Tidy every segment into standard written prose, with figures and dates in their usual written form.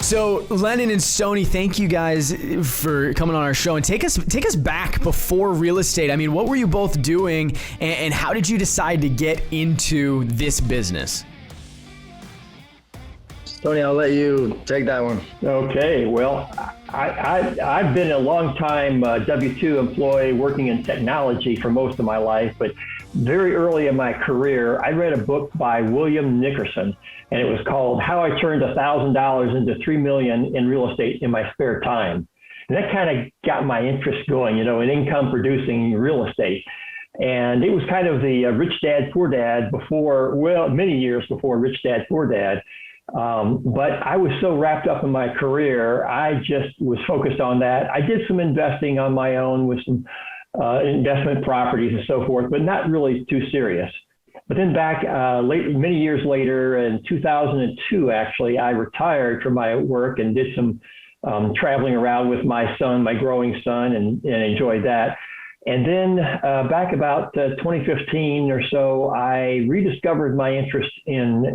So Lennon and Stony, thank you guys for coming on our show, and take us back before real estate. I mean, what were you both doing, and how did you decide to get into this business? Stony, I'll let you take that one. Okay, well, I've been a long time W-2 employee working in technology for most of my life, but very early in my career, I read a book by William Nickerson, and it was called How I Turned $1,000 into $3 Million in Real Estate in My Spare Time. And that kind of got my interest going, in income producing real estate. And it was kind of the Rich Dad, Poor Dad many years before Rich Dad, Poor Dad. But I was so wrapped up in my career, I just was focused on that. I did some investing on my own with some investment properties and so forth, but not really too serious. But then back many years later, in 2002, actually, I retired from my work and did some traveling around with my son, my growing son, and enjoyed that. And then back about 2015 or so, I rediscovered my interest in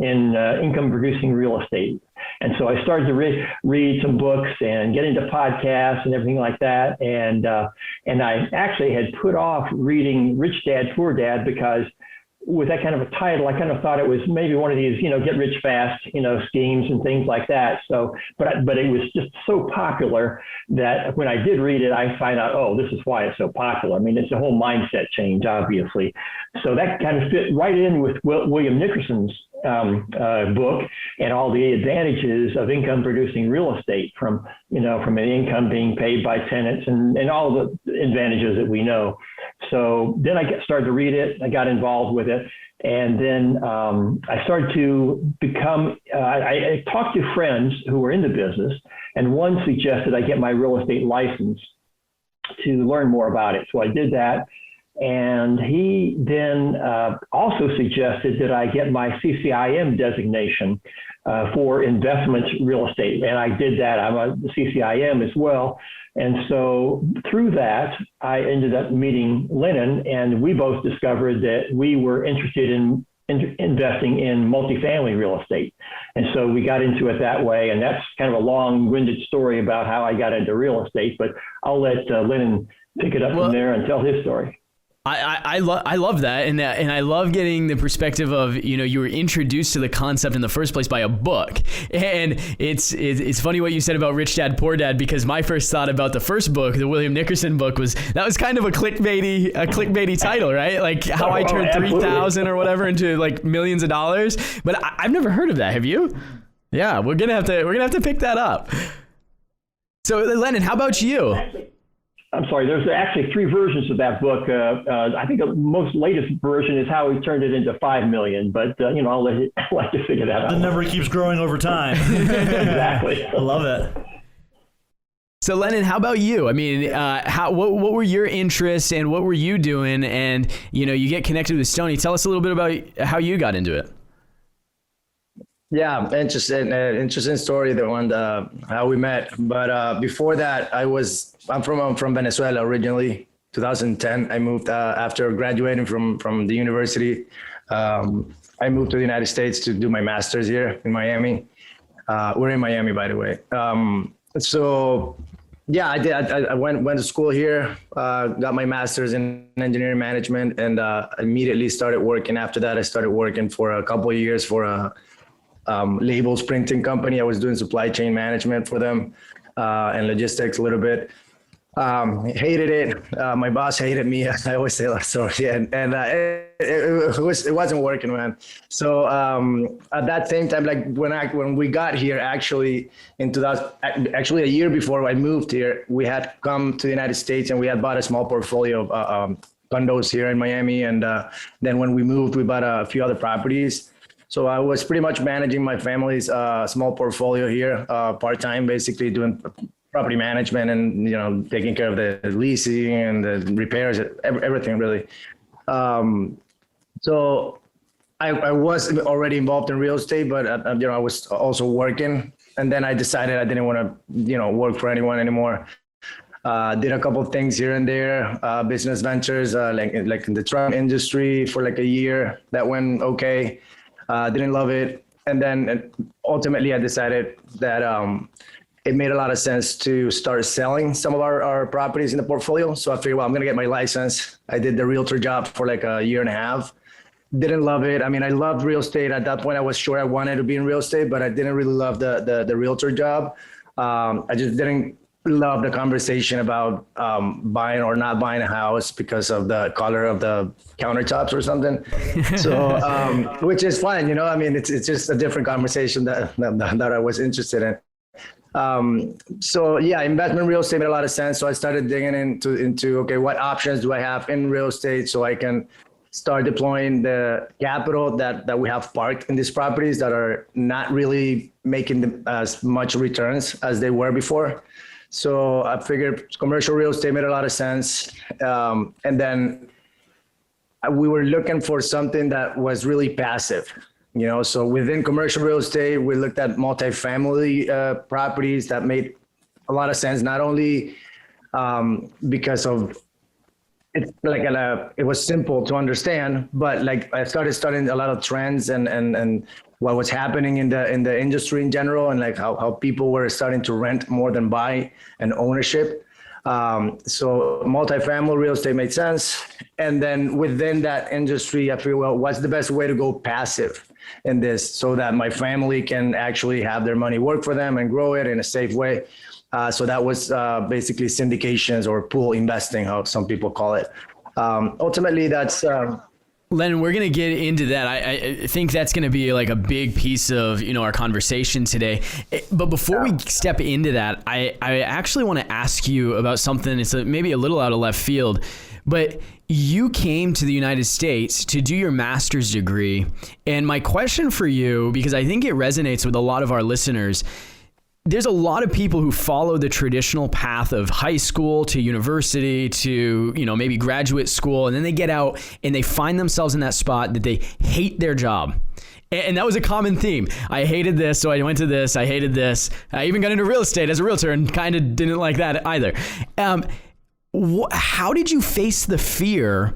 income-producing real estate. And so I started to read some books and get into podcasts and everything like that. And I actually had put off reading Rich Dad, Poor Dad because with that kind of a title, I kind of thought it was maybe one of these, get rich fast, schemes and things like that. So, but it was just so popular that when I did read it, I find out, oh, this is why it's so popular. I mean, it's a whole mindset change, obviously. So that kind of fit right in with William Nickerson's book and all the advantages of income producing real estate from an income being paid by tenants and all the advantages that we know. So then I started to read it. I got involved with it. And then I started to become, I talked to friends who were in the business, and one suggested I get my real estate license to learn more about it. So I did that. And he then also suggested that I get my CCIM designation for investment real estate. And I did that. I'm a CCIM as well. And so through that, I ended up meeting Lennon, and we both discovered that we were interested in investing in multifamily real estate. And so we got into it that way. And that's kind of a long-winded story about how I got into real estate, but I'll let Lennon pick it up from there and tell his story. I love that, and I love getting the perspective of you were introduced to the concept in the first place by a book, and it's funny what you said about Rich Dad Poor Dad, because my first thought about the first book, the William Nickerson book, was kind of a clickbaity title, right? Like how I turned 3,000 or whatever into like millions of dollars. But I've never heard of that. Have you? Yeah, we're gonna have to pick that up. So Lennon, how about you? I'm sorry, there's actually 3 versions of that book. I think the most latest version is how he turned it into 5 million, but I'll let you figure that out. The number keeps growing over time. Exactly. I love it. So Lennon, how about you? I mean, what were your interests and what were you doing? And you get connected with Stony. Tell us a little bit about how you got into it. Yeah, interesting story, the one how we met. But before that, I'm from Venezuela originally. 2010, I moved after graduating from the university. I moved to the United States to do my master's here in Miami. We're in Miami, by the way. So yeah, I did. I went to school here, got my master's in engineering management, and immediately started working. After that, I started working for a couple of years for a labels printing company. I was doing supply chain management for them and logistics a little bit. Hated it. My boss hated me. I always say that story, and it wasn't working, man. So at that same time, like when we got here, actually in 2000, actually a year before I moved here, we had come to the United States and we had bought a small portfolio of condos here in Miami, and then when we moved, we bought a few other properties. So I was pretty much managing my family's small portfolio here, part-time, basically doing property management and, taking care of the leasing and the repairs, everything really. So I was already involved in real estate, but, I was also working. And then I decided I didn't want to, work for anyone anymore. Did a couple of things here and there, business ventures, like in the truck industry for like a year. That went okay. Didn't love it. And then ultimately I decided that it made a lot of sense to start selling some of our properties in the portfolio. So I figured, well, I'm going to get my license. I did the realtor job for like a year and a half. Didn't love it. I mean, I loved real estate. At that point, I was sure I wanted to be in real estate, but I didn't really love the realtor job. I just didn't love the conversation about buying or not buying a house because of the color of the countertops or something. So, which is fine, you know. I mean, it's just a different conversation that I was interested in. So yeah, investment real estate made a lot of sense. So I started digging into okay, what options do I have in real estate so I can start deploying the capital that we have parked in these properties that are not really making as much returns as they were before. So I figured commercial real estate made a lot of sense. And then we were looking for something that was really passive. You know, so within commercial real estate, we looked at multifamily properties that made a lot of sense, not only because of it's like it was simple to understand, but like I started studying a lot of trends and what was happening in the industry in general, and like how people were starting to rent more than buy, and ownership. So multifamily real estate made sense. And then within that industry, I figured, well, what's the best way to go passive in this so that my family can actually have their money work for them and grow it in a safe way? So that was basically syndications or pool investing, how some people call it. Ultimately, that's... Lennon, we're going to get into that. I think that's going to be like a big piece of, you know, our conversation today. But before we step into that, I actually want to ask you about something. It's maybe a little out of left field, but you came to the United States to do your master's degree. And my question for you, because I think it resonates with a lot of our listeners, there's a lot of people who follow the traditional path of high school to university to, you know, maybe graduate school, and then they get out and they find themselves in that spot that they hate their job. And that was a common theme. I hated this, so I went to this. I hated this. I even got into real estate as a realtor and kind of didn't like that either. How did you face the fear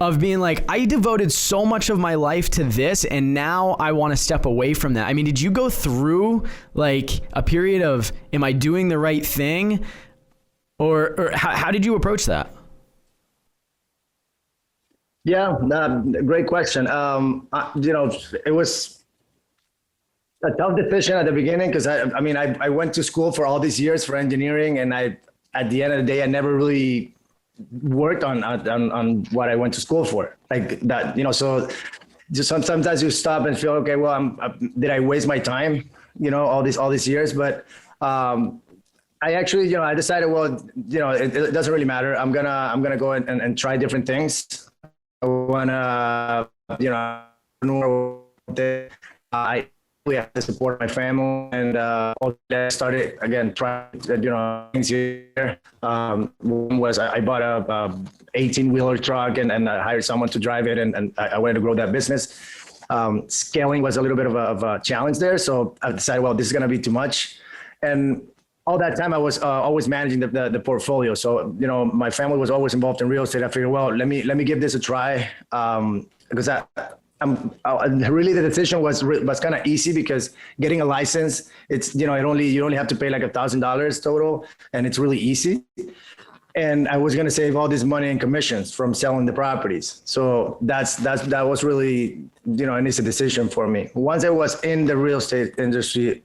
of being like, I devoted so much of my life to this and now I want to step away from that? I mean, did you go through like a period of, am I doing the right thing? Or how did you approach that? Yeah, great question. You know, it was a tough decision at the beginning because I went to school for all these years for engineering, and at the end of the day, I never really worked on what I went to school for, like that, you know. So just sometimes you stop and feel, okay, well, did I waste my time, you know, all these years? But I actually, you know, I decided, well, you know, it doesn't really matter. I'm gonna go and try different things. I wanna, you know, I have to support my family, and I started again trying, you know, things here. One was I bought a 18-wheeler truck and I hired someone to drive it, and I wanted to grow that business. Scaling was a little bit of a challenge there, so I decided, well, this is going to be too much. And all that time I was always managing the portfolio. So, you know, my family was always involved in real estate. I figured, well, let me give this a try, because really the decision was kind of easy, because getting a license, it's, you know, you only have to pay like $1,000 total, and it's really easy. And I was going to save all this money in commissions from selling the properties. So that was really, you know, an easy decision for me. Once I was in the real estate industry,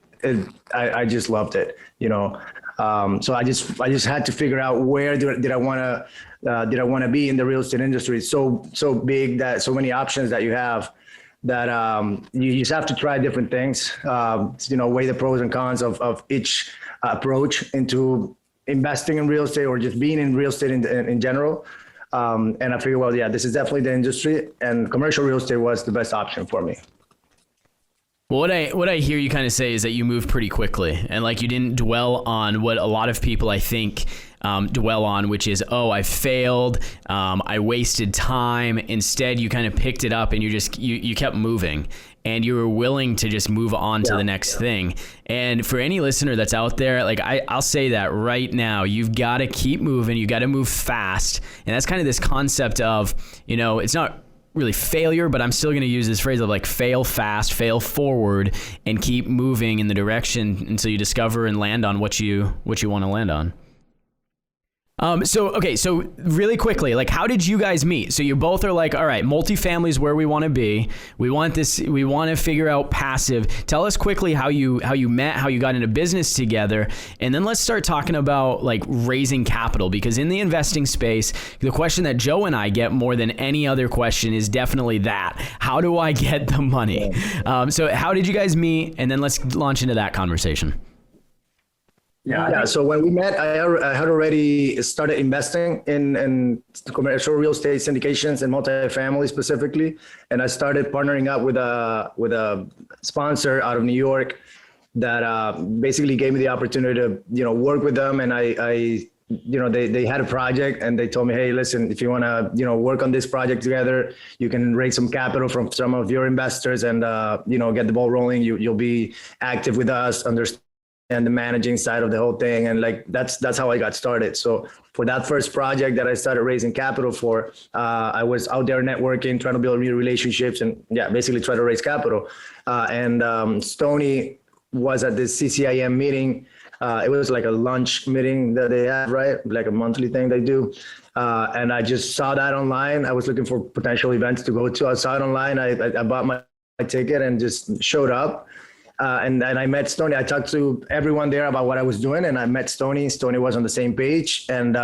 I just loved it, you know. So I just had to figure out where did I want to be in the real estate industry. It's so big, that so many options that you have, that you just have to try different things, you know, weigh the pros and cons of each approach into investing in real estate or just being in real estate in general. And I figured, well, yeah, this is definitely the industry, and commercial real estate was the best option for me. Well, what I hear you kind of say is that you moved pretty quickly, and like you didn't dwell on what a lot of people, I think, dwell on, which is, oh, I failed, I wasted time. Instead, you kind of picked it up and you kept moving, and you were willing to just move on to the next thing. And for any listener that's out there, like I'll say that right now, you've got to keep moving. You got to move fast. And that's kind of this concept of, you know, it's not really failure, but I'm still going to use this phrase of like fail fast, fail forward, and keep moving in the direction until you discover and land on what you want to land on. So really quickly, like, how did you guys meet? So you both are like, all right, multifamily is where we want to be. We want to figure out passive. Tell us quickly how you met, how you got into business together. And then let's start talking about like raising capital, because in the investing space, the question that Joe and I get more than any other question is definitely that. How do I get the money? So how did you guys meet? And then let's launch into that conversation. Yeah. So when we met, I had already started investing in commercial real estate syndications and multifamily specifically, and I started partnering up with a sponsor out of New York that basically gave me the opportunity to work with them. And they had a project, and they told me, hey, listen, if you want to work on this project together, you can raise some capital from some of your investors and get the ball rolling. You'll be active with us, understand and the managing side of the whole thing. And like, that's how I got started. So for that first project that I started raising capital for, I was out there networking, trying to build new relationships and basically try to raise capital. And Stony was at this CCIM meeting. It was like a lunch meeting that they have, right? Like a monthly thing they do. And I just saw that online. I was looking for potential events to go to. I saw it online. I bought my ticket and just showed up. And I met Stony. I talked to everyone there about what I was doing, and I met Stony. Stony was on the same page, and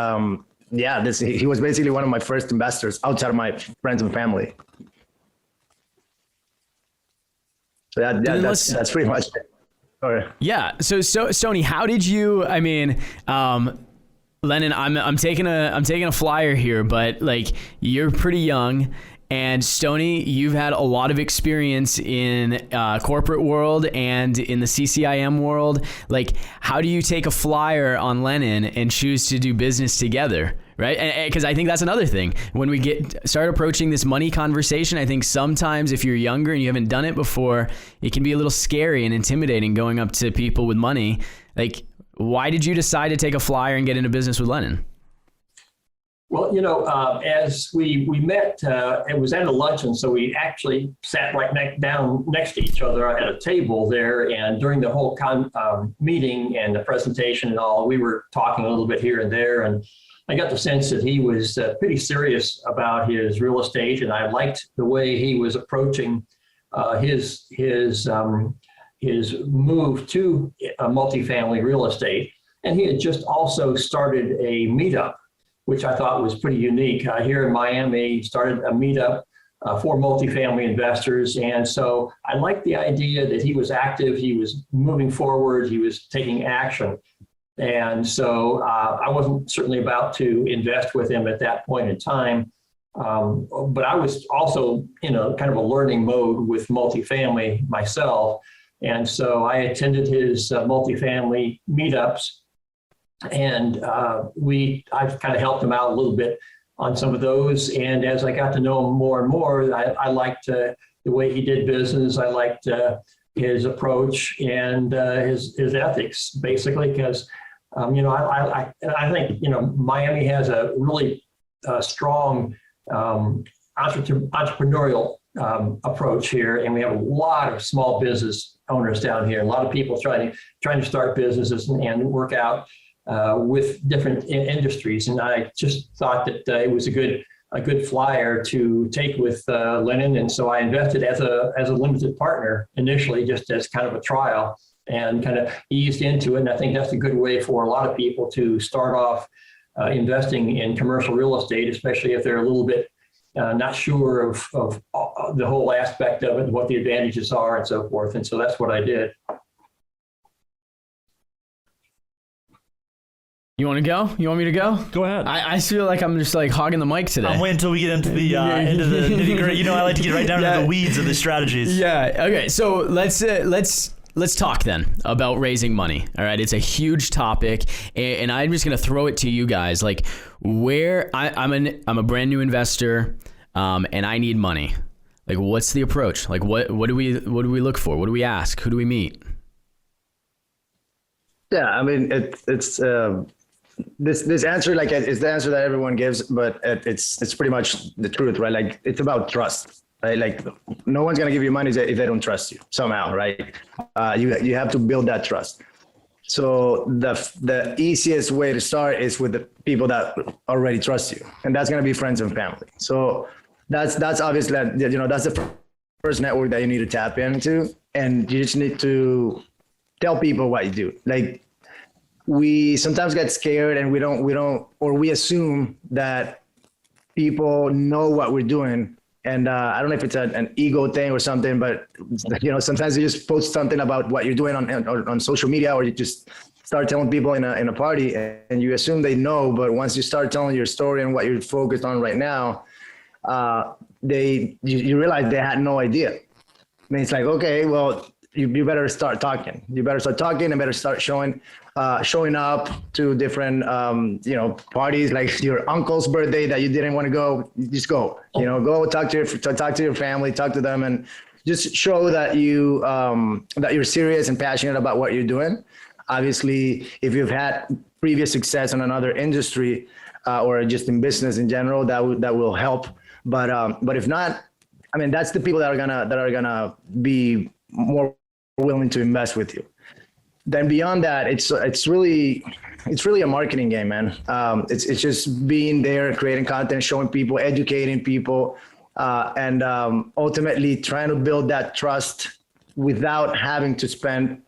he was basically one of my first investors outside of my friends and family. So that's pretty much it. Sorry. Yeah. So Stony, how did you? I mean, Lennon, I'm taking a flyer here, but like, you're pretty young. And Stony, you've had a lot of experience in corporate world and in the CCIM world. Like, how do you take a flyer on Lennon and choose to do business together, right? Because I think that's another thing. When we start approaching this money conversation, I think sometimes if you're younger and you haven't done it before, it can be a little scary and intimidating going up to people with money. Like, why did you decide to take a flyer and get into business with Lennon? Well, as we met, it was at a luncheon, so we actually sat right down next to each other at a table there. And during the whole meeting and the presentation and all, we were talking a little bit here and there. And I got the sense that he was pretty serious about his real estate, and I liked the way he was approaching his move to multifamily real estate. And he had just also started a meetup, which I thought was pretty unique. Here in Miami, he started a meetup for multifamily investors. And so I liked the idea that he was active, he was moving forward, he was taking action. And so I wasn't certainly about to invest with him at that point in time. But I was also in a kind of a learning mode with multifamily myself. And so I attended his multifamily meetups. And I've kind of helped him out a little bit on some of those. And as I got to know him more and more, I liked the way he did business. I liked his approach and his ethics, basically, because I think Miami has a really strong entrepreneurial approach here, and we have a lot of small business owners down here. A lot of people trying to start businesses and work out with different industries, and I just thought that it was a good flyer to take with Lennon, and so I invested as a limited partner initially, just as kind of a trial, and kind of eased into it. And I think that's a good way for a lot of people to start off investing in commercial real estate, especially if they're a little bit not sure of the whole aspect of it and what the advantages are and so forth. And so that's what I did. You want to go? You want me to go? Go ahead. I feel like I'm just like hogging the mic today. I'm waiting until we get into the nitty gritty. I like to get right down to the weeds of the strategies. Yeah. Okay. So let's talk then about raising money. All right. It's a huge topic, and I'm just gonna throw it to you guys. Like, where I'm a brand new investor, and I need money. Like, what's the approach? Like, what do we look for? What do we ask? Who do we meet? Yeah, I mean, it's this answer, like, it's the answer that everyone gives, but it's pretty much the truth, right? Like, it's about trust, right? Like, no one's gonna give you money if they don't trust you somehow, right? You have to build that trust. So the easiest way to start is with the people that already trust you, and that's gonna be friends and family. So that's obviously, that's the first network that you need to tap into, and you just need to tell people what you do. Like, we sometimes get scared and we assume that people know what we're doing. And I don't know if it's an ego thing or something, but sometimes you just post something about what you're doing on social media, or you just start telling people in a party, and you assume they know. But once you start telling your story and what you're focused on right now, you realize they had no idea. I mean, it's like, okay, well, you better start talking. You better start talking and better start showing up to different, parties, like your uncle's birthday that you didn't want to go. Just go, go talk to your family, talk to them, and just show that you're serious and passionate about what you're doing. Obviously, if you've had previous success in another industry or just in business in general, that will help. But if not, I mean, that's the people that are gonna be more willing to invest with you. Then beyond that, it's really a marketing game, man. It's just being there, creating content, showing people, educating people, and ultimately trying to build that trust without having to spend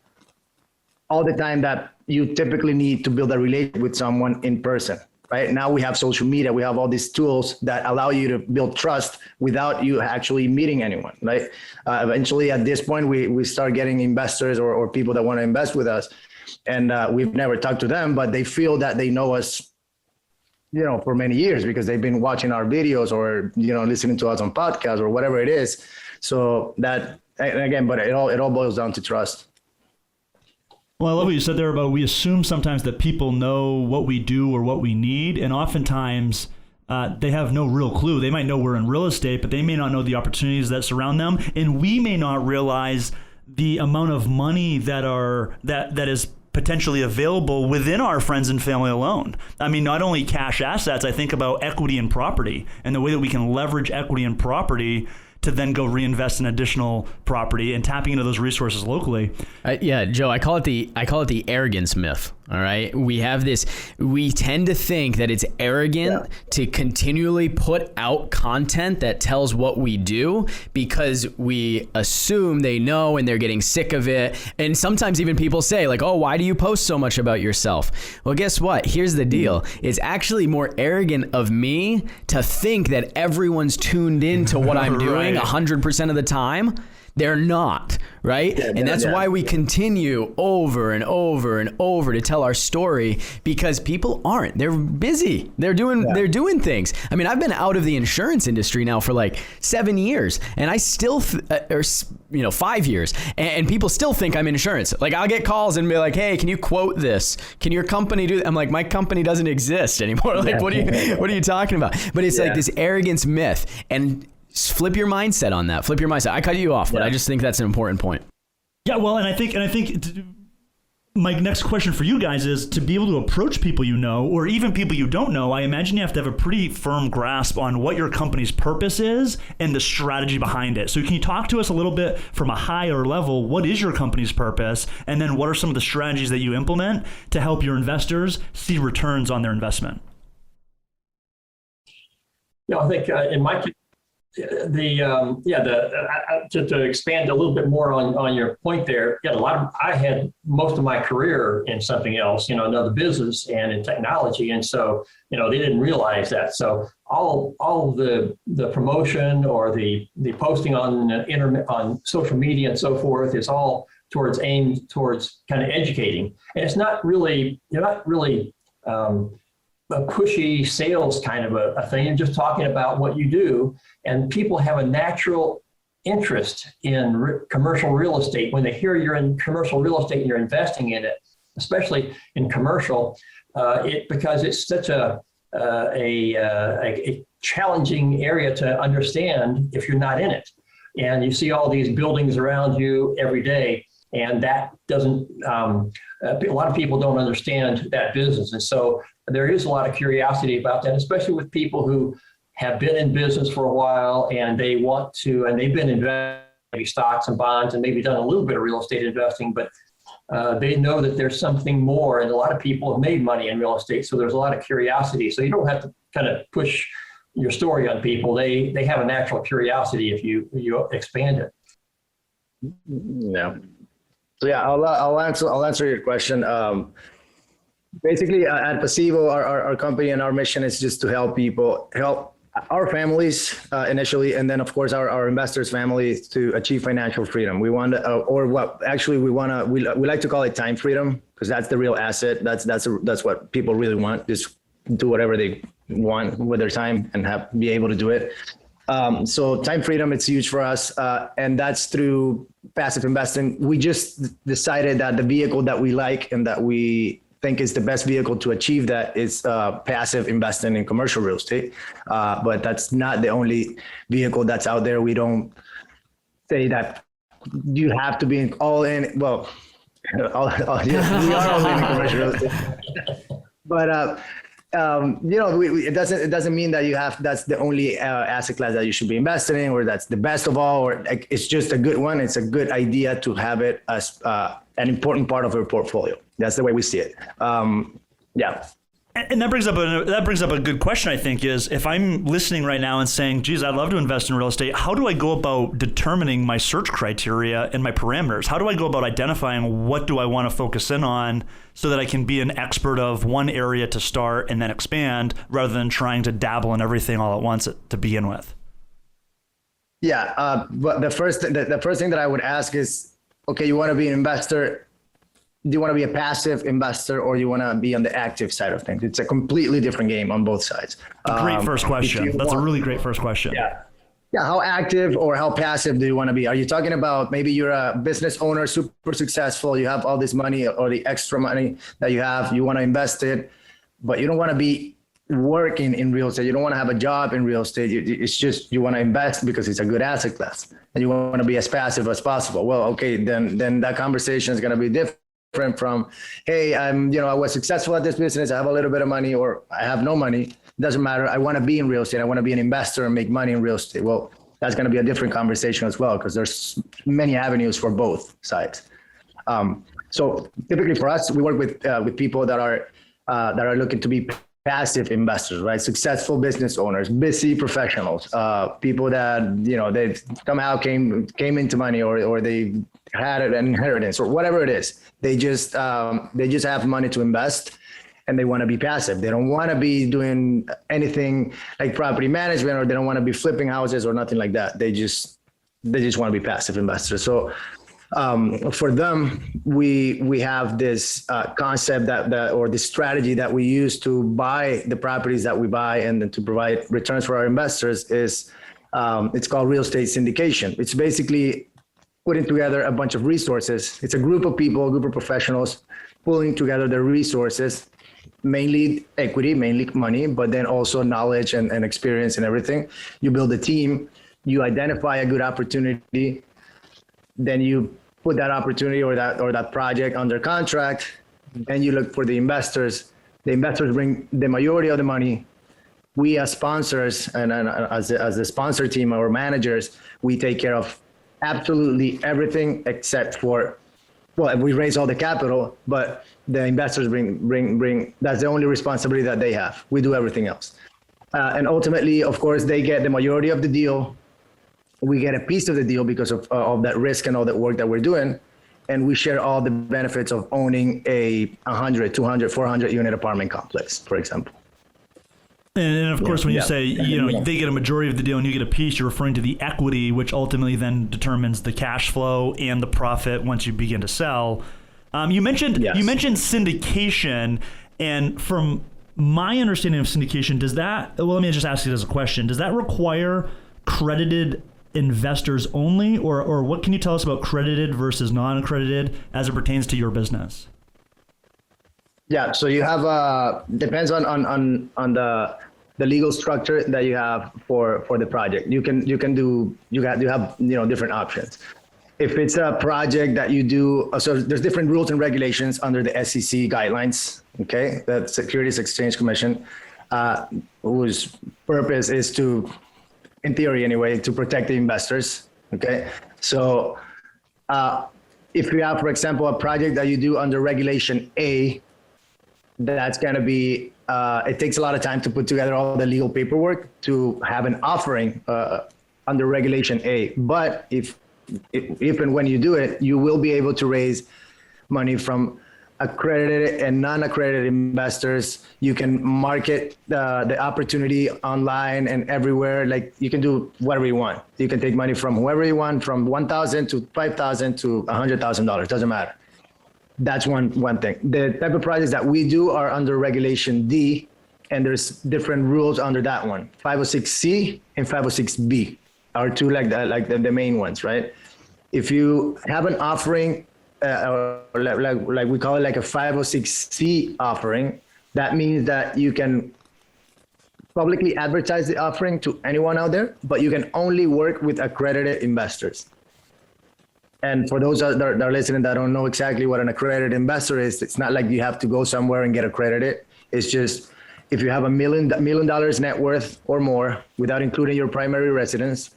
all the time that you typically need to build a relationship with someone in person. Right now we have social media, we have all these tools that allow you to build trust without you actually meeting anyone, right? Eventually at this point, we start getting investors or people that want to invest with us. And we've never talked to them, but they feel that they know us, for many years because they've been watching our videos or, listening to us on podcasts or whatever it is. So that, again, but it all boils down to trust. Well, I love what you said there about we assume sometimes that people know what we do or what we need, and oftentimes they have no real clue. They might know we're in real estate, but they may not know the opportunities that surround them, and we may not realize the amount of money that is potentially available within our friends and family alone. I mean, not only cash assets, I think about equity and property and the way that we can leverage equity and property to then go reinvest in additional property and tapping into those resources locally. Yeah, Joe, I call it the arrogance myth. All right. We tend to think that it's arrogant to continually put out content that tells what we do because we assume they know and they're getting sick of it. And sometimes even people say like, oh, why do you post so much about yourself? Well, guess what? Here's the deal. It's actually more arrogant of me to think that everyone's tuned in to what I'm doing 100% of the time. They're not, right? Yeah, and that's why we continue over and over and over to tell our story because people aren't. They're busy. They're doing things. I mean, I've been out of the insurance industry now for like 7 years, and I still, 5 years, and people still think I'm in insurance. Like I'll get calls and be like, "Hey, can you quote this? Can your company do?" I'm like, "My company doesn't exist anymore." Like, what are you talking about? But it's like this arrogance myth, and flip your mindset on that. Flip your mindset. I cut you off, but I just think that's an important point. Yeah, well, and I think my next question for you guys is to be able to approach people you know, or even people you don't know. I imagine you have to have a pretty firm grasp on what your company's purpose is and the strategy behind it. So can you talk to us a little bit from a higher level? What is your company's purpose? And then what are some of the strategies that you implement to help your investors see returns on their investment? Yeah, I think in my case, to expand a little bit more on your point there, I had most of my career in something else, another business and in technology. And so, they didn't realize that. So all the promotion or the posting on social media and so forth is all aimed towards kind of educating. And it's not really, you're not really a pushy sales kind of a thing. You're just talking about what you do. And people have a natural interest in commercial real estate. When they hear you're in commercial real estate and you're investing in it, especially in commercial, because it's such a challenging area to understand if you're not in it. And you see all these buildings around you every day. And that doesn't, a lot of people don't understand that business. And so there is a lot of curiosity about that, especially with people who have been in business for a while and they want to, and they've been investing maybe stocks and bonds and maybe done a little bit of real estate investing, but they know that there's something more. And a lot of people have made money in real estate. So there's a lot of curiosity. So you don't have to kind of push your story on people. They have a natural curiosity if you expand it. Yeah. So yeah, I'll answer your question. Basically, at Passivo, our company and our mission is just to help people, help our families initially, and then of course our investors' families to achieve financial freedom. We want to, we like to call it time freedom, because that's the real asset. That's what people really want. Just do whatever they want with their time and be able to do it. So time freedom, it's huge for us, and that's through passive investing. We just decided that the vehicle that we like and that we think is the best vehicle to achieve that is passive investing in commercial real estate. But that's not the only vehicle that's out there. We don't say that you have to be all in. Well, we are all in commercial real estate. But it doesn't mean that that's the only asset class that you should be investing in, or that's the best of all, or it's just a good one. It's a good idea to have it as an important part of your portfolio. That's the way we see it. Yeah. And that brings up a good question, I think, is if I'm listening right now and saying, geez, I'd love to invest in real estate, how do I go about determining my search criteria and my parameters? How do I go about identifying what do I want to focus in on so that I can be an expert of one area to start and then expand, rather than trying to dabble in everything all at once to begin with? Yeah, but the first thing that I would ask is, okay, you want to be an investor. Do you want to be a passive investor, or you want to be on the active side of things? It's a completely different game on both sides. Great first question. That's a really great first question. Yeah. Yeah. How active or how passive do you want to be? Are you talking about maybe you're a business owner, super successful, you have all this money or the extra money that you have, you want to invest it, but you don't want to be working in real estate. You don't want to have a job in real estate. It's just, you want to invest because it's a good asset class and you want to be as passive as possible. Well, okay, then that conversation is going to be different from, hey, I was successful at this business, I have a little bit of money, or I have no money. It doesn't matter. I want to be in real estate. I want to be an investor and make money in real estate. Well, that's going to be a different conversation as well, because there's many avenues for both sides. So typically for us, we work with people that are looking to be passive investors, right? Successful business owners, busy professionals, people that, they somehow came into money, or they had an inheritance, or whatever it is. They just have money to invest, and they want to be passive. They don't want to be doing anything like property management, or they don't want to be flipping houses or nothing like that. They just want to be passive investors. So for them, we have this concept or this strategy that we use to buy the properties that we buy and then to provide returns for our investors is it's called real estate syndication. It's basically putting together a bunch of resources. It's a group of people, a group of professionals pulling together their resources, mainly equity, mainly money, but then also knowledge and experience and everything. You build a team, you identify a good opportunity, then you put that opportunity or that project under contract, and you look for the investors. The investors bring the majority of the money. We as sponsors and as a sponsor team or managers, we take care of absolutely everything except for, well, we raise all the capital, but the investors bring, that's the only responsibility that they have. We do everything else. And ultimately, of course, they get the majority of the deal. We get a piece of the deal because of that risk and all that work that we're doing. And we share all the benefits of owning a 100, 200, 400 unit apartment complex, for example. And of course, when you say, they get a majority of the deal and you get a piece, you're referring to the equity, which ultimately then determines the cash flow and the profit once you begin to sell. You mentioned syndication, and from my understanding of syndication, let me just ask you as a question, does that require credited investors only, or what can you tell us about credited versus non-accredited as it pertains to your business? Yeah, so you have depends on the legal structure that you have for the project. You have different options. if it's a project that you do, so there's different rules and regulations under the SEC guidelines, okay? The Securities Exchange Commission, whose purpose is to, in theory anyway, to protect the investors, okay? So if you have, for example, a project that you do under Regulation A, that's gonna be, it takes a lot of time to put together all the legal paperwork to have an offering under Regulation A. But if and when you do it, you will be able to raise money from accredited and non-accredited investors. You can market the opportunity online and everywhere. Like you can do whatever you want. You can take money from whoever you want, from $1,000 to $5,000 to $100,000. Doesn't matter. That's one thing. The type of projects that we do are under Regulation D, and there's different rules under that one. 506C and 506B are two the main ones, right? If you have an offering, like we call it like a 506C offering, that means that you can publicly advertise the offering to anyone out there, but you can only work with accredited investors. And for those that are listening that don't know exactly what an accredited investor is, it's not like you have to go somewhere and get accredited. It's just if you have $1 million net worth or more without including your primary residence,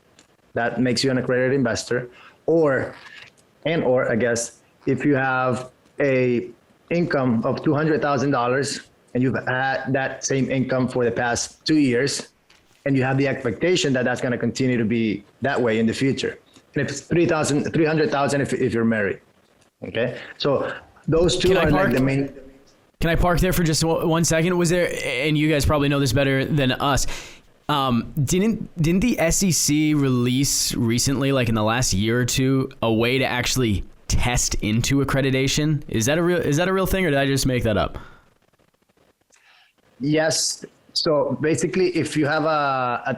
that makes you an accredited investor. Or I guess, if you have a income of $200,000 and you've had that same income for the past 2 years, and you have the expectation that that's going to continue to be that way in the future. And if it's 300,000 if you're married. Okay. So those two are like the main. Can I park there for just 1 second? Was there, and you guys probably know this better than us, didn't the SEC release recently, like in the last year or two, a way to actually test into accreditation? Is that a real thing, or did I just make that up? Yes. So basically, if you have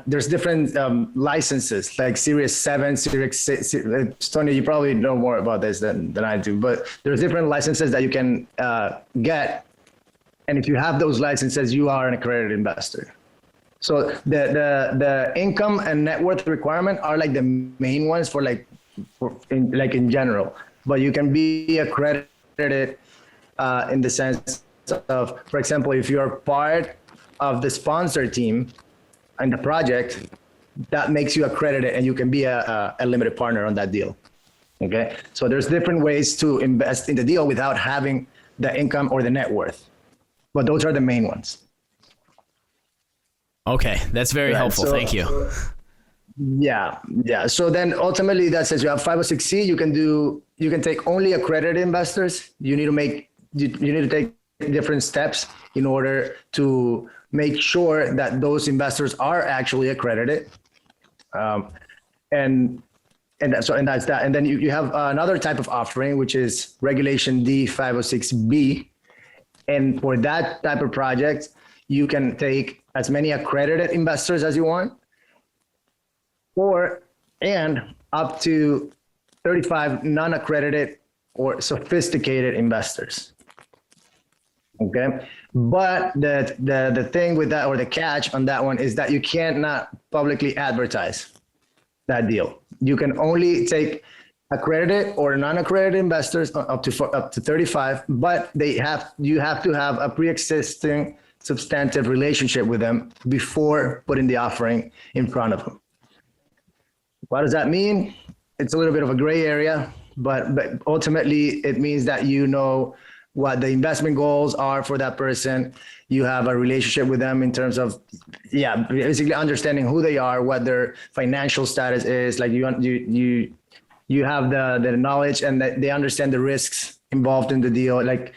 there's different licenses, like Series 7, Series 6. Stony, you probably know more about this than I do, but there's different licenses that you can get. And if you have those licenses, you are an accredited investor. So the income and net worth requirement are like the main ones for in general. But you can be accredited in the sense of, for example, if you're part of the sponsor team and the project, that makes you accredited and you can be a limited partner on that deal. Okay. So there's different ways to invest in the deal without having the income or the net worth, but those are the main ones. Okay. That's very helpful. So, thank you. Yeah. So then ultimately that says you have 506C, you can take only accredited investors. You need to take different steps in order to make sure that those investors are actually accredited. And that's that. And then you have another type of offering, which is Regulation D 506B. And for that type of project, you can take as many accredited investors as you want, and up to 35 non-accredited or sophisticated investors. Okay. But the thing with that, or the catch on that one, is that you cannot publicly advertise that deal. You can only take accredited or non-accredited investors up to 35, but you have to have a pre-existing substantive relationship with them before putting the offering in front of them. What does that mean? It's a little bit of a gray area, but ultimately it means that you know what the investment goals are for that person. You have a relationship with them in terms of, basically understanding who they are, what their financial status is. Like you have the knowledge, and that they understand the risks involved in the deal. Like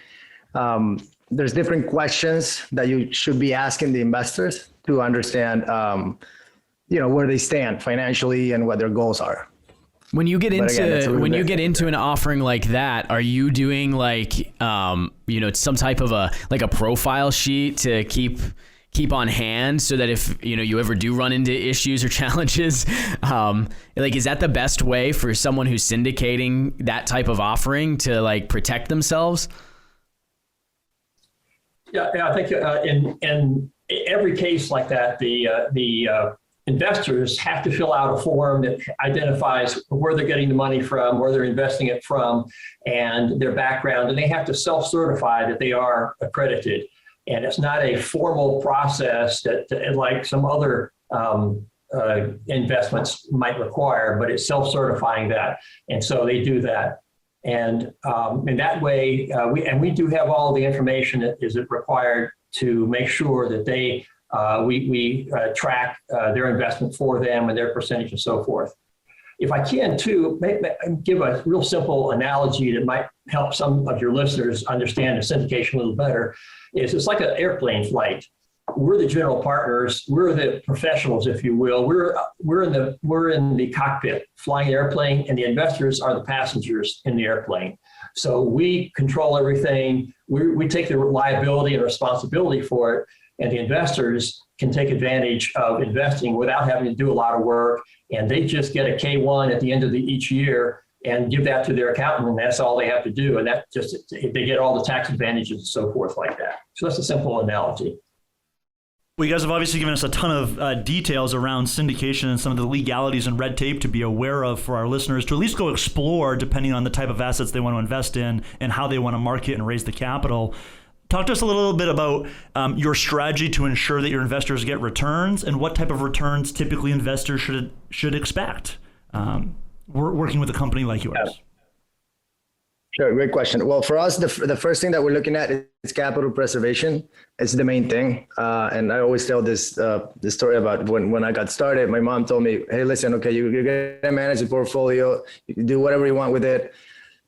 there's different questions that you should be asking the investors to understand, where they stand financially and what their goals are. When you get into an offering like that, are you doing some type of a profile sheet to keep on hand so that if you ever do run into issues or challenges, is that the best way for someone who's syndicating that type of offering to protect themselves? Yeah, I think in every case like that, the investors have to fill out a form that identifies where they're getting the money from, where they're investing it from, and their background, and they have to self-certify that they are accredited. And it's not a formal process that like some other investments might require, but it's self-certifying that. And so they do that. And in that way, we do have all the information that is required to make sure that we track their investment for them and their percentage and so forth. If I can too, give a real simple analogy that might help some of your listeners understand the syndication a little better, is it's like an airplane flight. We're the general partners. We're the professionals, if you will. We're in the cockpit flying the airplane, and the investors are the passengers in the airplane. So we control everything. We take the liability and responsibility for it, and the investors can take advantage of investing without having to do a lot of work. And they just get a K-1 at the end of each year and give that to their accountant, and that's all they have to do. And they get all the tax advantages and so forth like that. So that's a simple analogy. Well, you guys have obviously given us a ton of details around syndication and some of the legalities and red tape to be aware of for our listeners to at least go explore, depending on the type of assets they want to invest in and how they want to market and raise the capital. Talk to us a little bit about your strategy to ensure that your investors get returns and what type of returns typically investors should expect working with a company like yours. Yeah. Sure, great question. Well, for us, the first thing that we're looking at is capital preservation. It's the main thing. And I always tell this story about when I got started. My mom told me, hey, listen, okay, you're going to manage the portfolio. You can do whatever you want with it.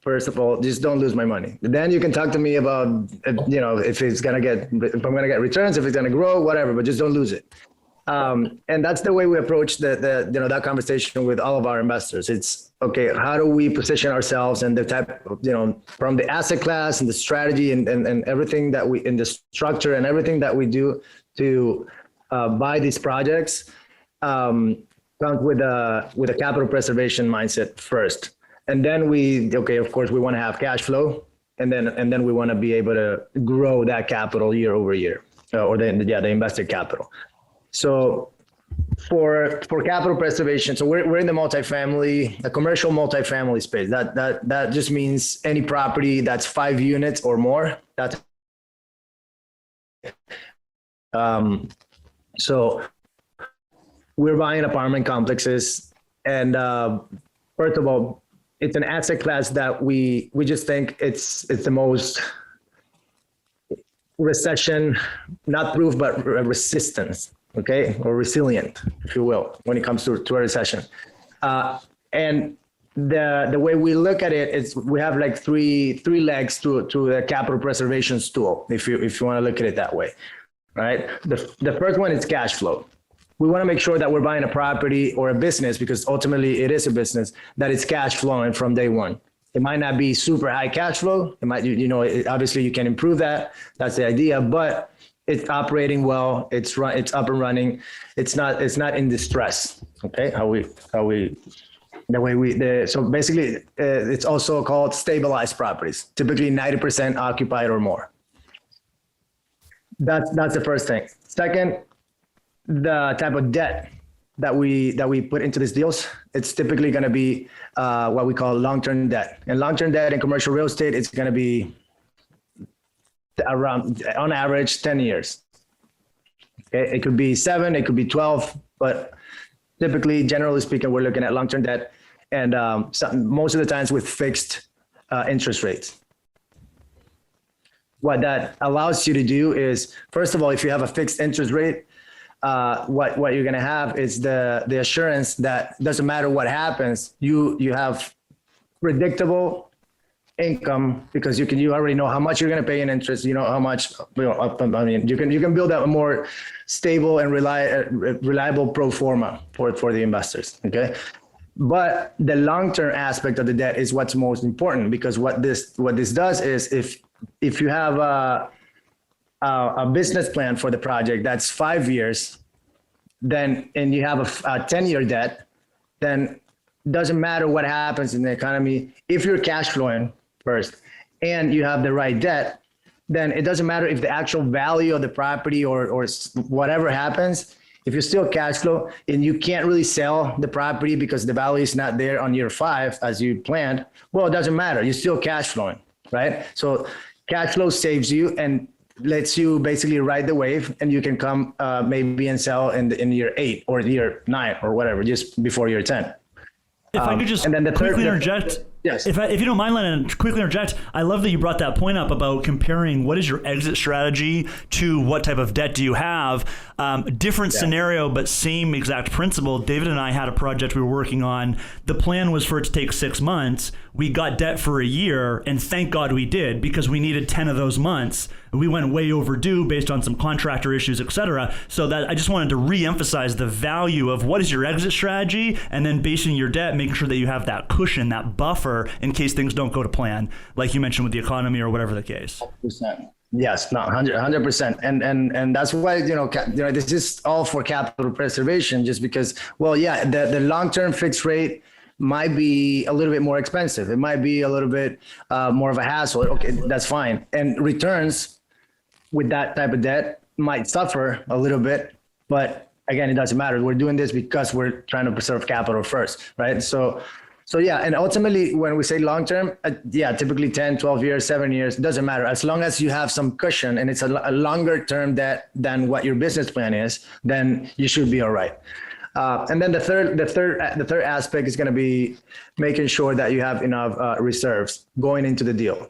First of all, just don't lose my money. Then you can talk to me about, if I'm going to get returns, if it's going to grow, whatever, but just don't lose it. And that's the way we approach that conversation with all of our investors. It's okay, how do we position ourselves and the type of, from the asset class and the strategy and everything that in the structure and everything that we do to buy these projects comes with a capital preservation mindset first. And then of course, we want to have cash flow, and then we want to be able to grow that capital year over year, or the invested capital. So for capital preservation, so we're in the commercial multifamily space. That just means any property that's 5 units or more. So we're buying apartment complexes, and first of all, it's an asset class that we just think it's the most recession, not proof, but resistance, okay, or resilient, if you will, when it comes to a recession. And the way we look at it is we have like three legs to the capital preservation stool, if you want to look at it that way, right? The first one is cash flow. We want to make sure that we're buying a property or a business, because ultimately it is a business, that it's cash flowing from day one. It might not be super high cash flow. It might, obviously you can improve that. That's the idea, but it's operating well. It's up and running. It's not in distress. Okay. So basically it's also called stabilized properties, typically 90% occupied or more. That's the first thing. Second, the type of debt that we put into these deals, it's typically going to be what we call long-term debt. And long-term debt in commercial real estate, it's going to be around, on average, 10 years. Okay? It could be 7, it could be 12, but typically, generally speaking, we're looking at long-term debt, and most of the times with fixed interest rates. What that allows you to do is, first of all, if you have a fixed interest rate, what you're going to have is the assurance that doesn't matter what happens, you have predictable income, because you already know how much you're going to pay in interest. You know how much, you can build out a more stable and reliable pro forma for the investors. Okay. But the long-term aspect of the debt is what's most important, because what this does is if you have a business plan for the project that's 5 years, and you have a 10-year debt, then doesn't matter what happens in the economy. If you're cash flowing first and you have the right debt, then it doesn't matter if the actual value of the property or whatever happens, If you're still cash flow and you can't really sell the property because the value is not there on year 5 as you planned, well, it doesn't matter. You're still cash flowing, right? So cash flow saves you and lets you basically ride the wave, and you can come maybe and sell in year 8 or year 9 or whatever, just before year 10. If I could just and then the quickly third, interject. Yes. If you don't mind, Lennon, quickly interject. I love that you brought that point up about comparing what is your exit strategy to what type of debt do you have. Different scenario, but same exact principle. David and I had a project we were working on. The plan was for it to take 6 months. We got debt for a year, and thank God we did, because we needed 10 of those months. We went way overdue based on some contractor issues, et cetera. So that I just wanted to re-emphasize the value of what is your exit strategy, and then basing your debt, making sure that you have that cushion, that buffer in case things don't go to plan, like you mentioned with the economy or whatever the case. 100%. Yes, no, 100%. And that's why, this is all for capital preservation, just because, well, yeah, the long-term fixed rate might be a little bit more expensive. It might be a little bit more of a hassle. Okay, that's fine. And returns with that type of debt might suffer a little bit, but again, it doesn't matter. We're doing this because we're trying to preserve capital first, right? So yeah, and ultimately when we say long-term, typically 10, 12 years, 7 years, it doesn't matter. As long as you have some cushion and it's a longer term debt than what your business plan is, then you should be all right. And then the third aspect is going to be making sure that you have enough reserves going into the deal.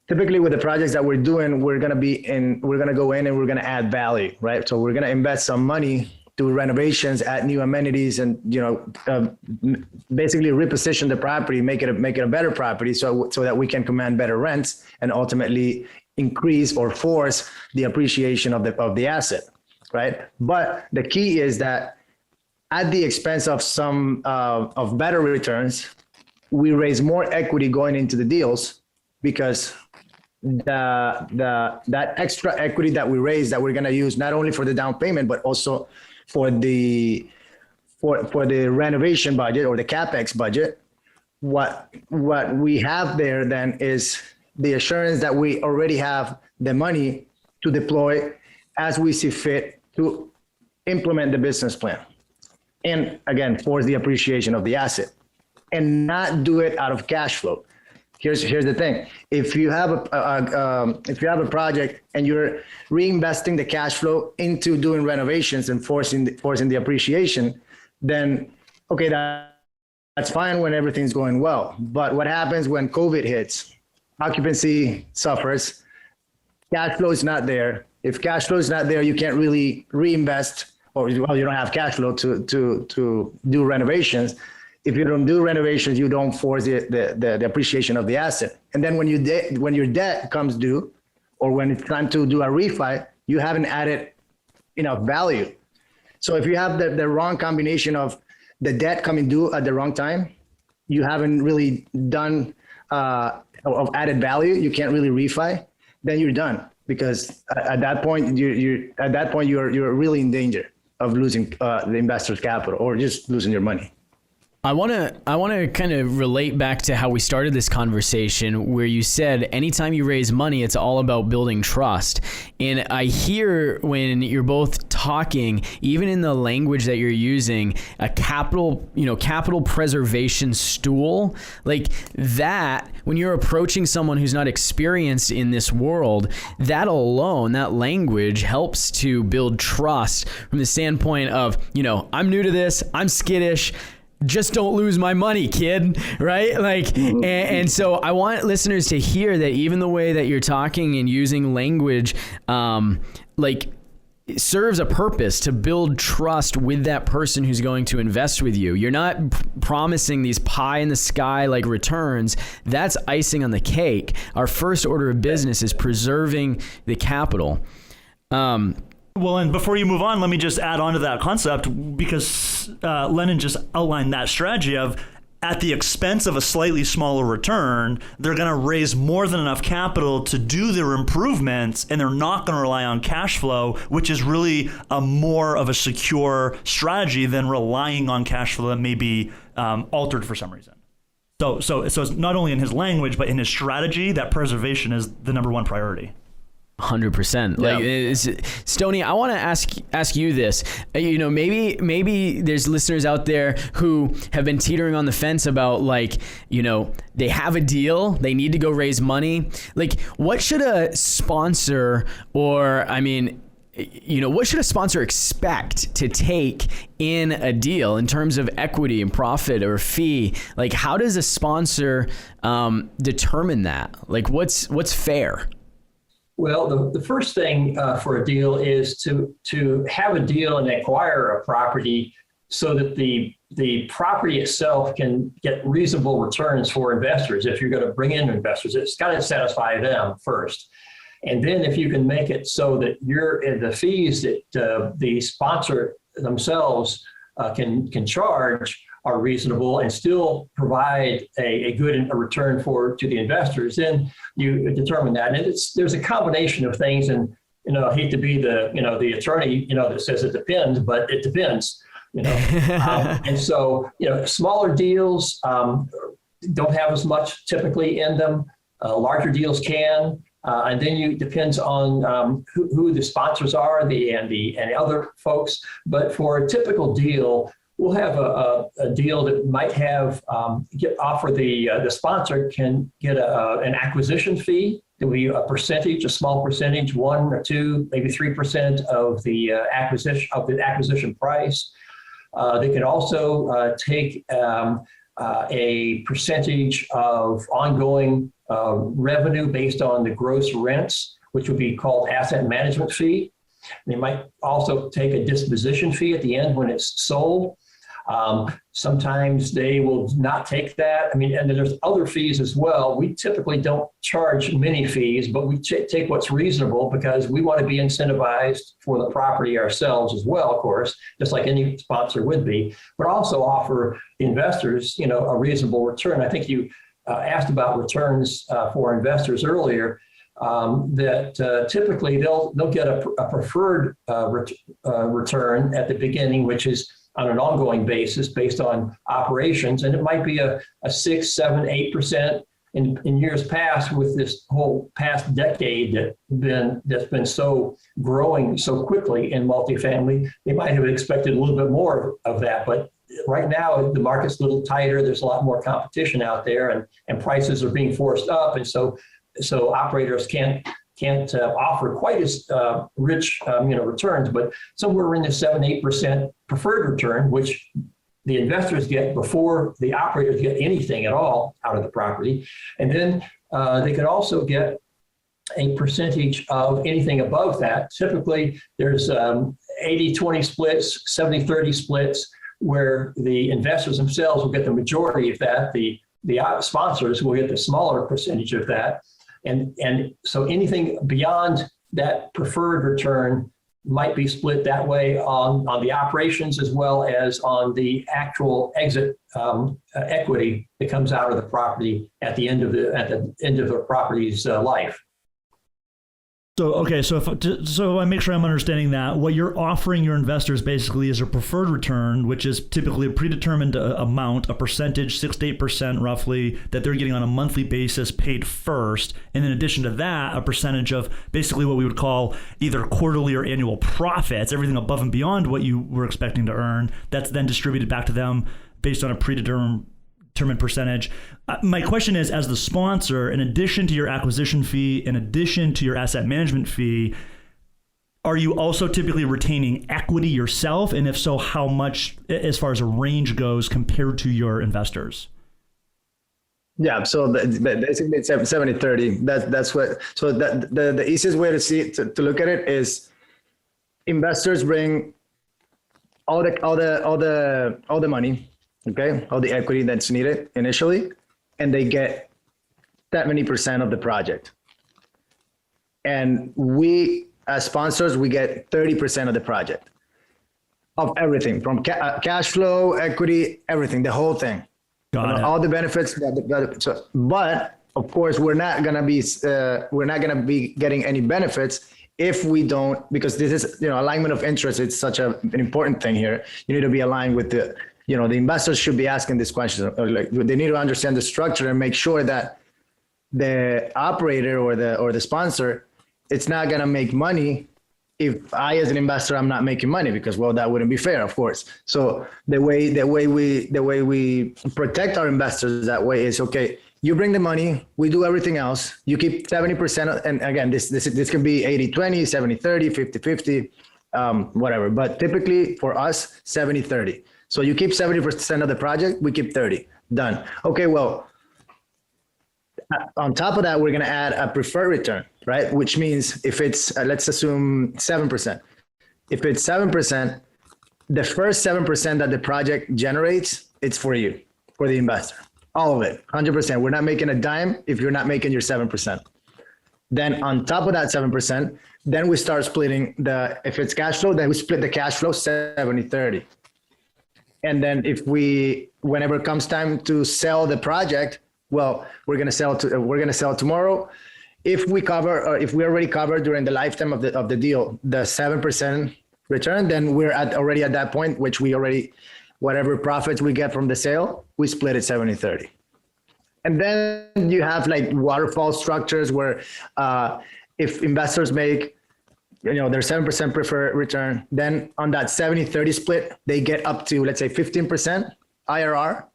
Typically with the projects that we're doing, we're going to go in and we're going to add value, right? So we're going to invest some money, do renovations, add new amenities, and basically reposition the property, make it a better property, so that we can command better rents and ultimately increase or force the appreciation of the asset, right? But the key is that at the expense of some of better returns, we raise more equity going into the deals, because that extra equity that we raise, that we're going to use not only for the down payment but also for the renovation budget or the capex budget, what we have there then is the assurance that we already have the money to deploy as we see fit to implement the business plan, and again force the appreciation of the asset, and not do it out of cash flow. Here's the thing: if you have a project and you're reinvesting the cash flow into doing renovations and forcing the appreciation, then okay, that's fine when everything's going well. But what happens when COVID hits? Occupancy suffers. Cash flow is not there. If cash flow is not there, you can't really reinvest, or well, you don't have cash flow to do renovations. If you don't do renovations, you don't force the appreciation of the asset. And then when your debt comes due, or when it's time to do a refi, you haven't added enough value. So if you have the wrong combination of the debt coming due at the wrong time, you haven't really done of added value. You can't really refi. Then you're done, because at that point you're really in danger of losing the investor's capital, or just losing your money. I want to kind of relate back to how we started this conversation, where you said anytime you raise money, it's all about building trust. And I hear when you're both talking, even in the language that you're using, a capital preservation stool, like that, when you're approaching someone who's not experienced in this world, that alone, that language helps to build trust from the standpoint of, I'm new to this, I'm skittish, just don't lose my money, kid, right? Like, and so I want listeners to hear that even the way that you're talking and using language, like, serves a purpose to build trust with that person who's going to invest with you. You're not promising these pie in the sky like returns. That's icing on the cake. Our first order of business is preserving the capital. Well, and before you move on, let me just add on to that concept, because Lennon just outlined that strategy of, at the expense of a slightly smaller return, they're going to raise more than enough capital to do their improvements, and they're not going to rely on cash flow, which is really a more of a secure strategy than relying on cash flow that may be altered for some reason. So it's not only in his language, but in his strategy, that preservation is the number one priority. 100%. Like, Stony, I want to ask you this. Maybe there's listeners out there who have been teetering on the fence about, like, they have a deal, they need to go raise money. Like, what should a sponsor, what should a sponsor expect to take in a deal in terms of equity and profit or fee? Like, how does a sponsor determine that? Like, what's fair? Well, the first thing for a deal is to have a deal and acquire a property so that the property itself can get reasonable returns for investors. If you're going to bring in investors, it's got to satisfy them first. And then if you can make it so that the fees that the sponsor themselves can charge are reasonable and still provide a good return to the investors, then you determine that. And there's a combination of things. And I hate to be the attorney that says it depends, but it depends. And so smaller deals don't have as much typically in them. Larger deals can. And then it depends on who the sponsors are and other folks. But for a typical deal, we'll have a deal that might have the sponsor can get an acquisition fee. There will be a percentage, a small percentage, 1 or 2, maybe 3% of the acquisition price. They can also take a percentage of ongoing revenue based on the gross rents, which would be called asset management fee. They might also take a disposition fee at the end when it's sold. Sometimes they will not take that. And then there's other fees as well. We typically don't charge many fees, but we take what's reasonable because we want to be incentivized for the property ourselves as well, of course, just like any sponsor would be, but also offer the investors, a reasonable return. I think you asked about returns for investors earlier. That typically they'll get a preferred return at the beginning, which is on an ongoing basis based on operations. And it might be a 6, 7, 8%. In years past, with this whole past decade that's been so growing so quickly in multifamily, they might have expected a little bit more of that. But right now, the market's a little tighter. There's a lot more competition out there, and prices are being forced up. And so operators can't offer quite as rich returns, but somewhere in the 7-8% preferred return, which the investors get before the operators get anything at all out of the property. And then they could also get a percentage of anything above that. Typically, there's 80-20 splits, 70-30 splits, where the investors themselves will get the majority of that. The sponsors will get the smaller percentage of that. And so anything beyond that preferred return might be split that way on the operations as well as on the actual exit equity that comes out of the property at the end of the property's life. So so I make sure I'm understanding that what you're offering your investors basically is a preferred return, which is typically a predetermined amount, a percentage, 6 to 8% roughly, that they're getting on a monthly basis paid first. And in addition to that, a percentage of basically what we would call either quarterly or annual profits, everything above and beyond what you were expecting to earn, that's then distributed back to them based on a predetermined percentage. My question is, as the sponsor, in addition to your acquisition fee, in addition to your asset management fee, are you also typically retaining equity yourself? And if so, how much as far as a range goes compared to your investors? Yeah, so basically it's 70-30. That's what. So the easiest way to look at it is investors bring all the money. Okay, all the equity that's needed initially, and they get 70% of the project. And we, as sponsors, we get 30% of the project, of everything from cash flow, equity, everything, the whole thing. Got it. All the benefits. But of course, we're not gonna be getting any benefits if we don't, because this is alignment of interest. It's such an important thing here. You need to be aligned with the investors should be asking this question. Like, they need to understand the structure and make sure that the operator or the sponsor it's not going to make money if I, as an investor, I'm not making money, because, well, that wouldn't be fair, of course. So the way we protect our investors that way is, okay, you bring the money, we do everything else. You keep 70%. And again, this can be 80-20, 70-30, 50-50, whatever. But typically for us, 70-30. So you keep 70% of the project, we keep 30. Done. Okay, well, on top of that, we're going to add a preferred return, right? Which means if it's, let's assume 7%. If it's 7%, the first 7% that the project generates, it's for you, for the investor. All of it, 100%. We're not making a dime if you're not making your 7%. Then on top of that 7%, then we start splitting if it's cash flow, then we split the cash flow 70-30. And then whenever it comes time to sell the project, well, we're going to sell tomorrow. If we already covered during the lifetime of the deal, the 7% return, then we're already at that point, which whatever profits we get from the sale, we split it 70-30. And then you have like waterfall structures where if investors make, their 7% preferred return, then on that 70-30 split, they get up to, let's say, 15% IRR.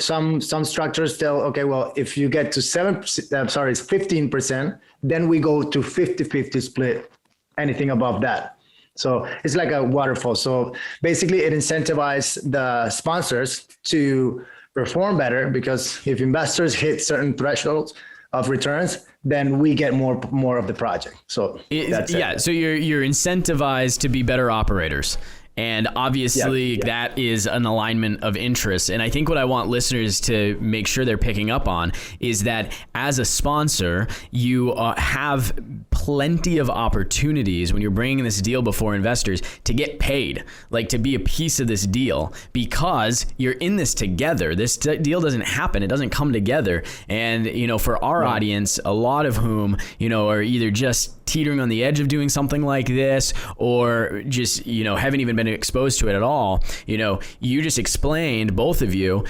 Some structures tell, okay, well, if you get to it's 15%, then we go to 50-50 split, anything above that. So it's like a waterfall. So basically it incentivizes the sponsors to perform better, because if investors hit certain thresholds of returns, then we get more of the project. So that's it. Yeah, so you're incentivized to be better operators. And obviously that is an alignment of interests. And I think what I want listeners to make sure they're picking up on is that as a sponsor, you have plenty of opportunities when you're bringing this deal before investors to get paid, like to be a piece of this deal, because you're in this together. This deal doesn't happen. It doesn't come together. And, for our audience, a lot of whom, are either just teetering on the edge of doing something like this, or just, haven't even been exposed to it at all. You just explained, both of you,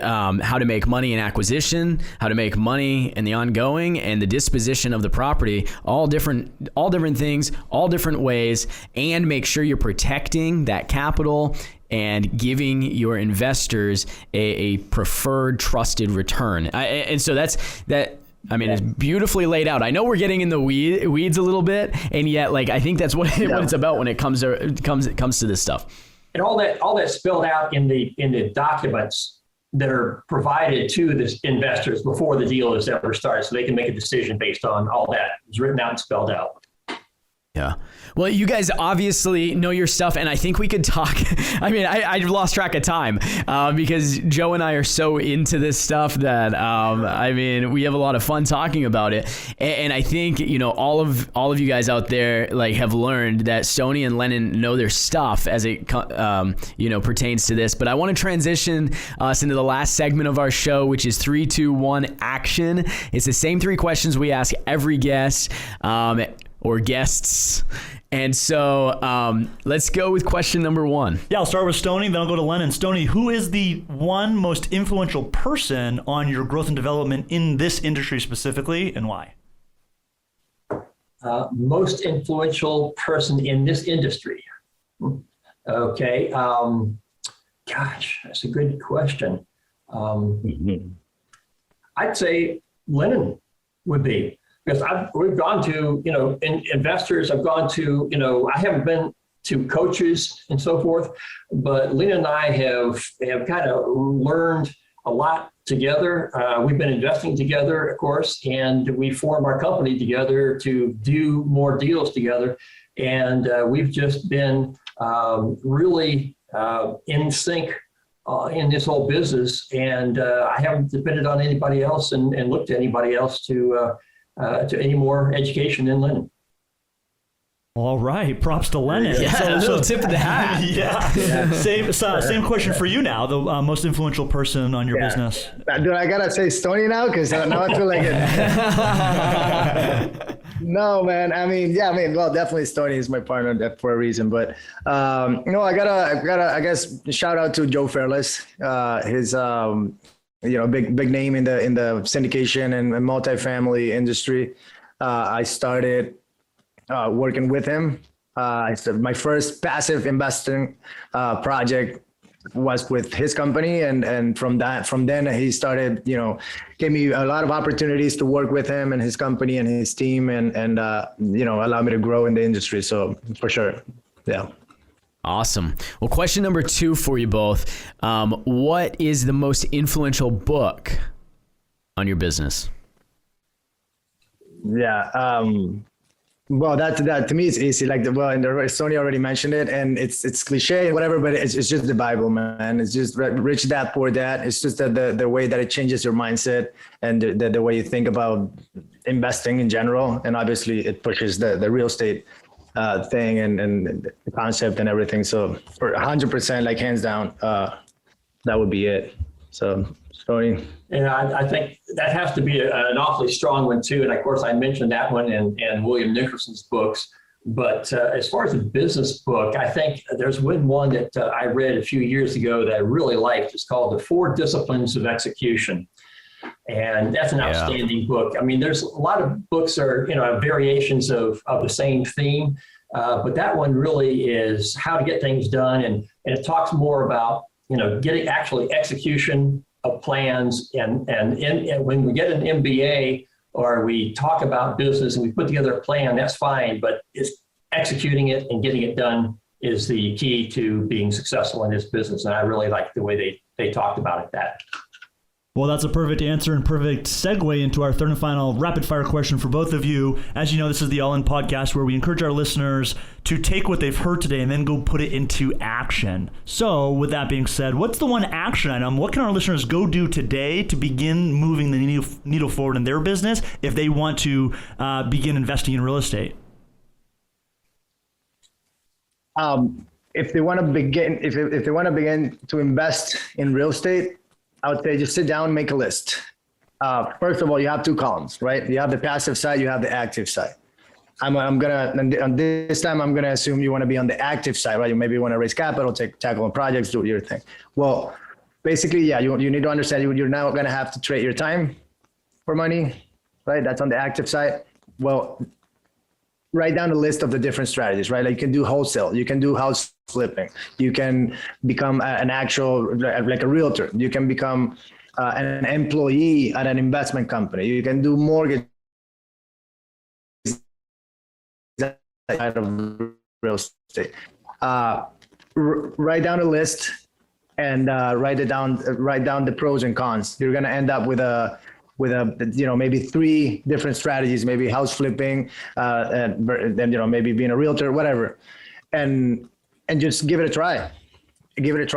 how to make money in acquisition, how to make money in the ongoing, and the disposition of the property, all different things, all different ways, and make sure you're protecting that capital and giving your investors a preferred, trusted return. And so that's that. I mean, it's beautifully laid out. I know we're getting in the weeds a little bit, and yet, I think that's what it's about when it comes to this stuff. And all that spelled out in the documents that are provided to the investors before the deal is ever started, so they can make a decision based on all that is written out and spelled out. Yeah. Well, you guys obviously know your stuff, and I think we could talk. I mean, I lost track of time because Joe and I are so into this stuff that we have a lot of fun talking about it. And I think all of you guys out there have learned that Stony and Lennon know their stuff as it pertains to this. But I want to transition us into the last segment of our show, which is 3, 2, 1 action. It's the same 3 questions we ask every guest. Or guests. And so let's go with question number 1. Yeah, I'll start with Stony, then I'll go to Lennon. Stony, who is the one most influential person on your growth and development in this industry specifically, and why? Most influential person in this industry. Okay. Gosh, that's a good question. I'd say Lennon would be. Because we've gone to, investors, I've gone to, I haven't been to coaches and so forth, but Lena and I have kind of learned a lot together. We've been investing together, of course, and we formed our company together to do more deals together. And we've just been really in sync in this whole business. And I haven't depended on anybody else and looked to anybody else to any more education than Lennon. All right, props to Lennon. Yeah, a little tip of the hat. Yeah. Same question for you now, the most influential person on your business. Do I gotta say Stony now? Because now I feel like it. No, man. Well, definitely Stony is my partner for a reason. But I gotta, I guess, shout out to Joe Fairless. His big name in the syndication and multifamily industry. I started working with him. I said my first passive investing project was with his company, and from then he started, gave me a lot of opportunities to work with him and his company and his team, and allow me to grow in the industry. So for sure, yeah. Awesome. Well, question number 2 for you both. What is the most influential book on your business? Yeah. Well, that to me is easy. And Stony already mentioned it, and it's cliche and whatever, but it's just the Bible, man. It's just Rich Dad Poor Dad. It's just the way that it changes your mindset and the way you think about investing in general, and obviously it pushes the real estate thing and the concept and everything. So for 100%, like hands down, that would be it. So Stony. And I think that has to be an awfully strong one too. And of course, I mentioned that one in William Nicholson's books. But as far as a business book, I think there's one that I read a few years ago that I really liked. It's called The 4 Disciplines of Execution. And that's an outstanding book. I mean, there's a lot of books are, variations of the same theme. But that one really is how to get things done. And it talks more about, getting actually execution of plans, and when we get an MBA or we talk about business and we put together a plan, that's fine, but it's executing it and getting it done is the key to being successful in this business. And I really like the way they talked about it. Well, that's a perfect answer and perfect segue into our third and final rapid fire question for both of you. As you know, this is the All In podcast where we encourage our listeners to take what they've heard today and then go put it into action. So with that being said, what's the one action item? What can our listeners go do today to begin moving the needle forward in their business if they want to begin investing in real estate? If they want to begin, if they want to begin to invest in real estate, I would say just sit down, make a list. First of all, you have 2 columns, right? You have the passive side, you have the active side. On this time, I'm gonna assume you want to be on the active side, right? You maybe want to raise capital, tackle on projects, do your thing. Well, basically, yeah, you need to understand you're now gonna have to trade your time for money, right? That's on the active side. Well, write down a list of the different strategies, right? Like you can do wholesale, you can do house flipping, you can become an actual, like a realtor, you can become an employee at an investment company, you can do mortgage out of real estate. Write down a list and write down the pros and cons. You're going to end up with maybe 3 different strategies, maybe house flipping, and then, maybe being a realtor, whatever. And just give it a try. That's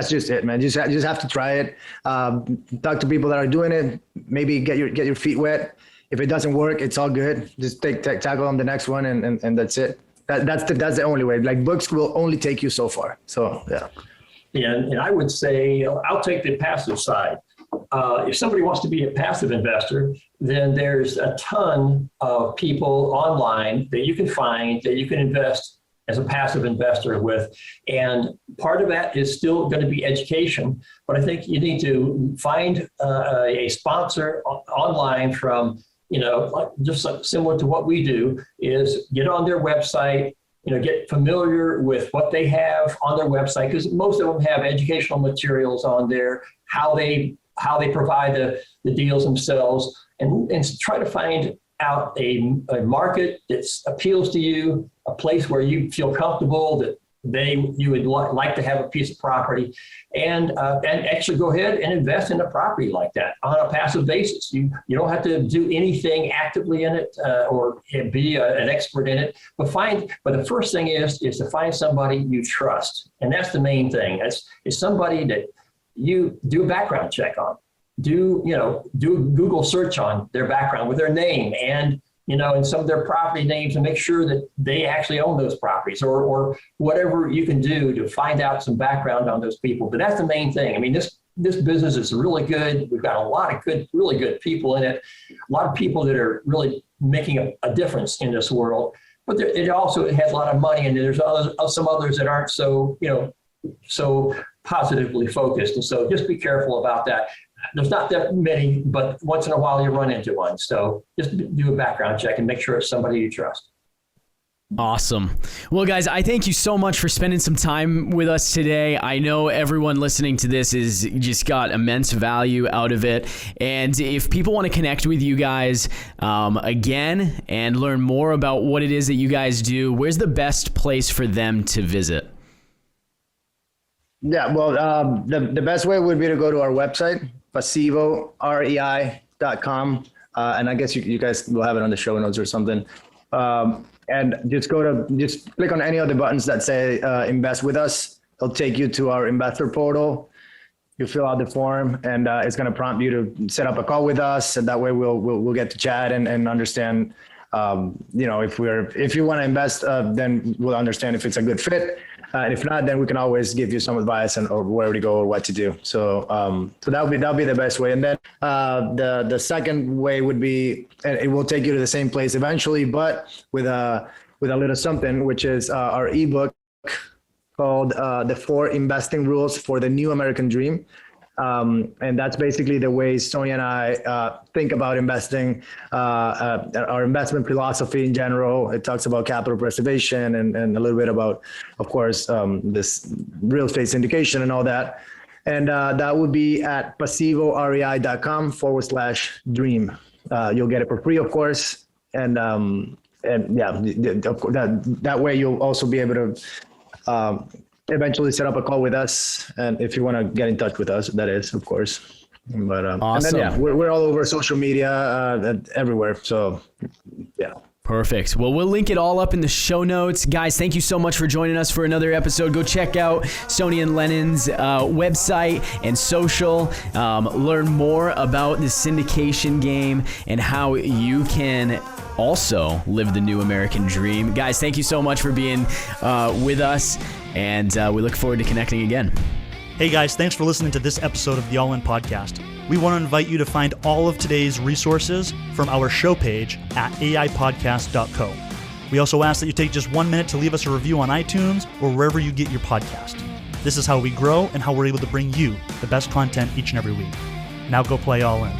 just it, man. Just have to try it. Talk to people that are doing it, maybe get your feet wet. If it doesn't work, it's all good. Just tackle on the next one and that's it. That's the only way. Like books will only take you so far. So, yeah. And I would say, I'll take the passive side. If somebody wants to be a passive investor, then there's a ton of people online that you can find that you can invest as a passive investor with. And part of that is still going to be education. But I think you need to find a sponsor online from, just similar to what we do, is get on their website, get familiar with what they have on their website, because most of them have educational materials on there, how they provide the deals themselves, and try to find out a market that appeals to you, a place where you feel comfortable that you would like to have a piece of property, and actually go ahead and invest in a property like that on a passive basis. You don't have to do anything actively in it or be an expert in it, but the first thing is to find somebody you trust, and that's the main thing. It's somebody that you do a background check on, do a Google search on their background with their name and some of their property names, and make sure that they actually own those properties, or whatever you can do to find out some background on those people. But that's the main thing. I mean, this business is really good. We've got a lot of really good people in it, a lot of people that are really making a difference in this world. But it also has a lot of money, and there's some others that aren't so positively focused. And so just be careful about that. there's not that many, but once in a while you run into one. So just do a background check and make sure it's somebody you trust. Awesome. Well, guys, I thank you so much for spending some time with us today. I know everyone listening to this is just got immense value out of it. And if people want to connect with you guys again and learn more about what it is that you guys do, where's the best place for them to visit? Yeah, well, the best way would be to go to our website, Passivo, REI.com. And I guess you guys will have it on the show notes or something. And just click on any of the buttons that say invest with us. It'll take you to our investor portal. You fill out the form, and it's going to prompt you to set up a call with us. And that way we'll get to chat and understand, if you want to invest, then we'll understand if it's a good fit. And if not, then we can always give you some advice or where to go or what to do. So that'll be the best way. And then the second way would be, and it will take you to the same place eventually, but with a little something, which is our ebook called The 4 Investing Rules for the New American Dream. And that's basically the way Stony and I think about investing, our investment philosophy in general. It talks about capital preservation and a little bit about, of course, this real estate syndication and all that. And that would be at passivorei.com/dream. You'll get it for free, of course. And yeah, of course, that way you'll also be able to eventually set up a call with us, and if you want to get in touch with us, that is, of course. But awesome. And then we're all over social media, everywhere. So yeah. Perfect. Well, we'll link it all up in the show notes. Guys, thank you so much for joining us for another episode. Go check out Stony and Lennon's website and social. Learn more about the syndication game and how you can also live the new American dream. Guys, thank you so much for being with us, and we look forward to connecting again. Hey guys, thanks for listening to this episode of the All In Podcast. We want to invite you to find all of today's resources from our show page at aipodcast.co. We also ask that you take just 1 minute to leave us a review on iTunes or wherever you get your podcast. This is how we grow and how we're able to bring you the best content each and every week. Now go play all in.